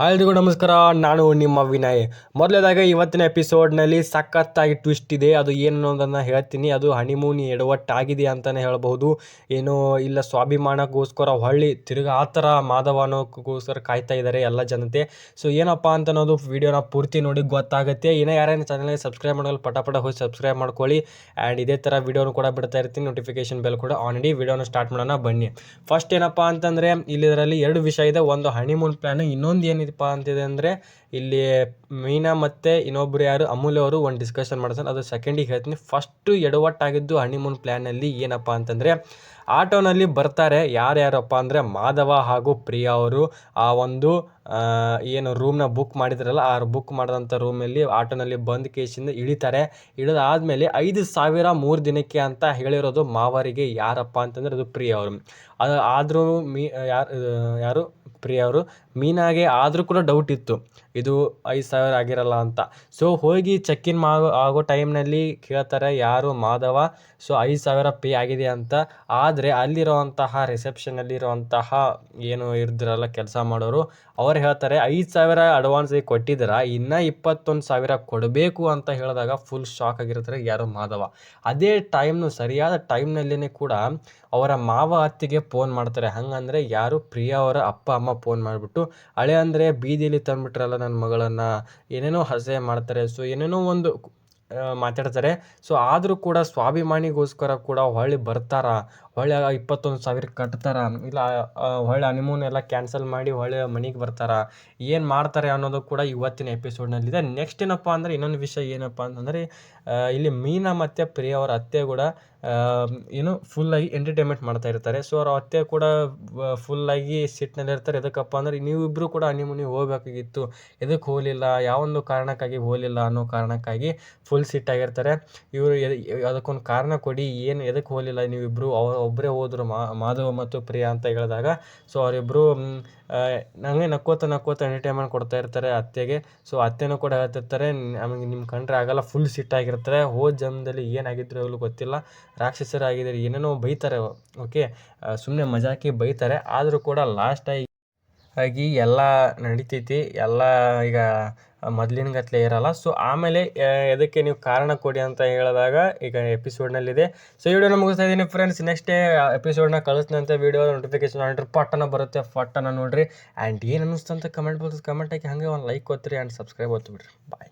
Hi ಎಲ್ರಿಗೂ ನಮಸ್ಕಾರ. ನಾನು ನಿಮ್ಮ ವಿನಯ್. ಮೊದಲನೇದಾಗಿ ಇವತ್ತಿನ ಎಪಿಸೋಡ್ನಲ್ಲಿ ಸಖತ್ತಾಗಿ ಟ್ವಿಸ್ಟ್ ಇದೆ. ಅದು ಏನು ಅನ್ನೋದನ್ನು ಹೇಳ್ತೀನಿ. ಅದು ಹನಿಮೂನ್ ಎಡವಟ್ಟಾಗಿದೆ ಅಂತಲೇ ಹೇಳ್ಬೋದು. ಏನು ಇಲ್ಲ, ಸ್ವಾಭಿಮಾನಕ್ಕೋಸ್ಕರ ಹೊಳ್ಳಿ ತಿರ್ಗಿ ಆ ಥರ ಮಾಧವ ಅನ್ನೋಕ್ಕೋಸ್ಕರ ಕಾಯ್ತಾ ಇದ್ದಾರೆ ಎಲ್ಲ ಜನತೆ. ಸೊ ಏನಪ್ಪ ಅಂತ ಅನ್ನೋದು ವೀಡಿಯೋನ ಪೂರ್ತಿ ನೋಡಿ ಗೊತ್ತಾಗುತ್ತೆ. ಏನೋ ಯಾರೇನು ಚಾನಲ್ಗೆ ಸಬ್ಸ್ಕ್ರೈಬ್ ಮಾಡೋಲ್ಲ ಪಟ ಹೋಗಿ ಸಬ್ಸ್ಕ್ರೈಬ್ ಮಾಡ್ಕೊಳ್ಳಿ. ಆ್ಯಂಡ್ ಇದೇ ಥರ ವೀಡಿಯೋನು ಕೂಡ ಬಿಡ್ತಾ ಇರ್ತೀನಿ. ನೋಟಿಫಿಕೇಶನ್ ಬೆಲ್ ಕೂಡ ಆನ್ ಇಡಿ. ವೀಡಿಯೋನ ಸ್ಟಾರ್ಟ್ ಮಾಡೋಣ ಬನ್ನಿ. ಫಸ್ಟ್ ಏನಪ್ಪ ಅಂತಂದರೆ ಇದರಲ್ಲಿ ಎರಡು ವಿಷಯ ಇದೆ. ಒಂದು ಹನಿಮೂನ್ ಪ್ಲ್ಯಾನು, ಇನ್ನೊಂದು ಏನಿದೆಪ್ಪ ಅಂತಿದೆ ಅಂದರೆ ಇಲ್ಲಿ ಮೀನಾ ಮತ್ತು ಇನ್ನೊಬ್ರು ಯಾರು ಅಮೂಲ್ಯ ಅವರು ಒಂದು ಡಿಸ್ಕಷನ್ ಮಾಡ್ತಾರೆ. ಅದು ಸೆಕೆಂಡಿಗೆ ಹೇಳ್ತೀನಿ. ಫಸ್ಟು ಎಡವಟ್ಟಾಗಿದ್ದು ಹನಿಮೂನ್ ಪ್ಲ್ಯಾನಲ್ಲಿ ಏನಪ್ಪ ಅಂತಂದರೆ ಆಟೋನಲ್ಲಿ ಬರ್ತಾರೆ. ಯಾರ್ಯಾರಪ್ಪ ಅಂದರೆ ಮಾಧವ ಹಾಗೂ ಪ್ರಿಯಾ ಅವರು ಆ ಒಂದು ಏನು ರೂಮ್ನ ಬುಕ್ ಮಾಡಿದ್ರಲ್ಲ, ಆ ಬುಕ್ ಮಾಡಿದಂಥ ರೂಮಲ್ಲಿ ಆಟೋನಲ್ಲಿ ಬಂದು ಕೇಸಿಂದ ಇಳಿತಾರೆ. ಇಳಿದಾದ್ಮೇಲೆ 5,000 3 ದಿನಕ್ಕೆ ಅಂತ ಹೇಳಿರೋದು ಮಾವರಿಗೆ. ಯಾರಪ್ಪ ಅಂತಂದರೆ ಅದು ಪ್ರಿಯಾ ಅವರು. ಅದು ಆದರೂ ಯಾರು ಪ್ರಿಯಾ ಅವರು ಮೀನಾಗೆ ಆದರೂ ಕೂಡ ಡೌಟ್ ಇತ್ತು, ಇದು 5,000 ಆಗಿರಲ್ಲ ಅಂತ. ಸೊ ಹೋಗಿ ಚೆಕ್ ಇನ್ ಆಗೋ ಟೈಮ್ನಲ್ಲಿ ಕೇಳ್ತಾರೆ ಯಾರು ಮಾಧವ. ಸೊ 5,000 ಪೇ ಆಗಿದೆ ಅಂತ. ಆದರೆ ಅಲ್ಲಿರೋವಂತಹ ರಿಸೆಪ್ಷನಲ್ಲಿರುವಂತಹ ಏನು ಇರ್ದಿರಲ್ಲ ಕೆಲಸ ಮಾಡೋರು, ಅವ್ರು ಹೇಳ್ತಾರೆ 5,000 ಅಡ್ವಾನ್ಸಿಗೆ ಕೊಟ್ಟಿದ್ದೀರ, ಇನ್ನೂ 21,000 ಕೊಡಬೇಕು ಅಂತ ಹೇಳಿದಾಗ ಫುಲ್ ಶಾಕ್ ಆಗಿರ್ತಾರೆ ಯಾರು ಮಾಧವ. ಅದೇ ಸರಿಯಾದ ಟೈಮ್ನಲ್ಲೇ ಕೂಡ ಅವರ ಮಾವ ಅತ್ತಿಗೆ ಫೋನ್ ಮಾಡ್ತಾರೆ. ಹಂಗಂದರೆ ಯಾರು ಪ್ರಿಯಾ ಅವರ ಅಪ್ಪ ಅಮ್ಮ ಫೋನ್ ಮಾಡಿಬಿಟ್ಟು, ಹಳೆ ಅಂದರೆ ಬೀದಿಯಲ್ಲಿ ತಂದುಬಿಟ್ರಲ್ಲ ನನ್ನ ಮಗಳನ್ನು, ಏನೇನೋ ಹಸೆ ಮಾಡ್ತಾರೆ. ಸೊ ಏನೇನೋ ಒಂದು ಮಾತಾಡ್ತಾರೆ. ಸೊ ಆದರೂ ಕೂಡ ಸ್ವಾಭಿಮಾನಿಗೋಸ್ಕರ ಕೂಡ ಹೊಳ್ಳಿ ಬರ್ತಾರ, ಹೊಳ್ಳಿ 21,000 ಕಟ್ತಾರ, ಇಲ್ಲ ಹೊಳ್ಳಿ ಹನಿಮೂನ್ ಎಲ್ಲ ಕ್ಯಾನ್ಸಲ್ ಮಾಡಿ ಹೊಳ್ಳಿ ಮನೆಗೆ ಬರ್ತಾರ, ಏನು ಮಾಡ್ತಾರೆ ಅನ್ನೋದು ಕೂಡ ಇವತ್ತಿನ ಎಪಿಸೋಡ್ನಲ್ಲಿದೆ. ನೆಕ್ಸ್ಟ್ ಏನಪ್ಪ ಅಂದರೆ ಇನ್ನೊಂದು ವಿಷಯ ಏನಪ್ಪ ಅಂತಂದರೆ ಇಲ್ಲಿ ಮೀನಾ ಮತ್ತು ಪ್ರಿಯಾ ಅವರ ಅತ್ತೆ ಕೂಡ ಏನು ಫುಲ್ಲಾಗಿ ಎಂಟರ್ಟೈನ್ಮೆಂಟ್ ಮಾಡ್ತಾ ಇರ್ತಾರೆ. ಸೊ ಅವ್ರ ಅತ್ತೆ ಕೂಡ ಫುಲ್ಲಾಗಿ ಸಿಟ್ಟಿನಲ್ಲಿರ್ತಾರೆ. ಎದಕ್ಕಪ್ಪ ಅಂದರೆ ನೀವಿಬ್ಬರು ಕೂಡ ಹನಿಮೂನಿಗೆ ಹೋಗಬೇಕಾಗಿತ್ತು, ಎದಕ್ಕೆ ಹೋಗಲಿಲ್ಲ, ಯಾವೊಂದು ಕಾರಣಕ್ಕಾಗಿ ಹೋಗಲಿಲ್ಲ ಅನ್ನೋ ಕಾರಣಕ್ಕಾಗಿ ಫುಲ್ ಸಿಟ್ಟಾಗಿರ್ತಾರೆ. ಇವರು ಅದಕ್ಕೊಂದು ಕಾರಣ ಕೊಡಿ, ಏನು ಎದಕ್ಕೆ ಹೋಗಲಿಲ್ಲ ನೀವಿಬ್ಬರು, ಒಬ್ಬರೇ ಹೋದರು ಮಾಧವ ಮತ್ತು ಪ್ರಿಯಾ ಅಂತ ಹೇಳಿದಾಗ, ಸೊ ಅವರಿಬ್ಬರು ನನಗೆ ನಕ್ಕೋತ ಎಂಟರ್ಟೈನ್ಮೆಂಟ್ ಕೊಡ್ತಾ ಇರ್ತಾರೆ ಅತ್ತೆಗೆ. ಸೊ ಅತ್ತೆನೂ ಕೂಡ ಹೇಳ್ತಿರ್ತಾರೆ ನಮಗೆ ನಿಮ್ಮ ಕಂಡ್ರೆ ಆಗಲ್ಲ, ಫುಲ್ ಸಿಟ್ಟಾಗಿರ್ತಾರೆ. ಹೋದ ಜನ್ಮದಲ್ಲಿ ಏನಾಗಿದ್ರು ಆಗಲೂ ಗೊತ್ತಿಲ್ಲ, ರಾಕ್ಷಸರಾಗಿದ್ದಾರೆ, ಏನೇನೋ ಬೈತಾರೆ. ಓಕೆ, ಸುಮ್ಮನೆ ಮಜಾಕಿ ಬೈತಾರೆ. ಆದರೂ ಕೂಡ ಲಾಸ್ಟಾಗಿ ಎಲ್ಲ ನಡಿತೈತಿ, ಎಲ್ಲ ಈಗ ಮೊದಲಿನ ಗತ್ಲೆ ಇರಲ್ಲ. ಸೊ ಆಮೇಲೆ ಅದಕ್ಕೆ ನೀವು ಕಾರಣ ಕೊಡಿ ಅಂತ ಹೇಳಿದಾಗ ಈಗ ಎಪಿಸೋಡ್ನಲ್ಲಿದೆ. ಸೊ ವಿಡಿಯೋನ ಮುಗಿಸ್ತಾ ಇದ್ದೀನಿ ಫ್ರೆಂಡ್ಸ್. ನೆಕ್ಸ್ಟ್ ಎಪಿಸೋಡ್ನ ಕಳಿಸ್ನಂತೆ ವೀಡಿಯೋ ನೋಟಿಫಿಕೇಶನ್ ಆರ್ಡ್ರ್ ಪಟ್ಟನ ಬರುತ್ತೆ, ಪಟ್ಟನ ನೋಡಿರಿ. ಆ್ಯಂಡ್ ಏನು ಅನ್ನಿಸ್ತು ಅಂತ ಕಮೆಂಟ್ ಹಾಕಿ, ಹಾಗೆ ಒಂದು ಲೈಕ್ ಕೊಡ್ತೀರಿ ಆ್ಯಂಡ್ ಸಬ್ಸ್ಕ್ರೈಬ್ ಒತ್ತಿಬಿಡ್ರಿ. ಬಾಯ್.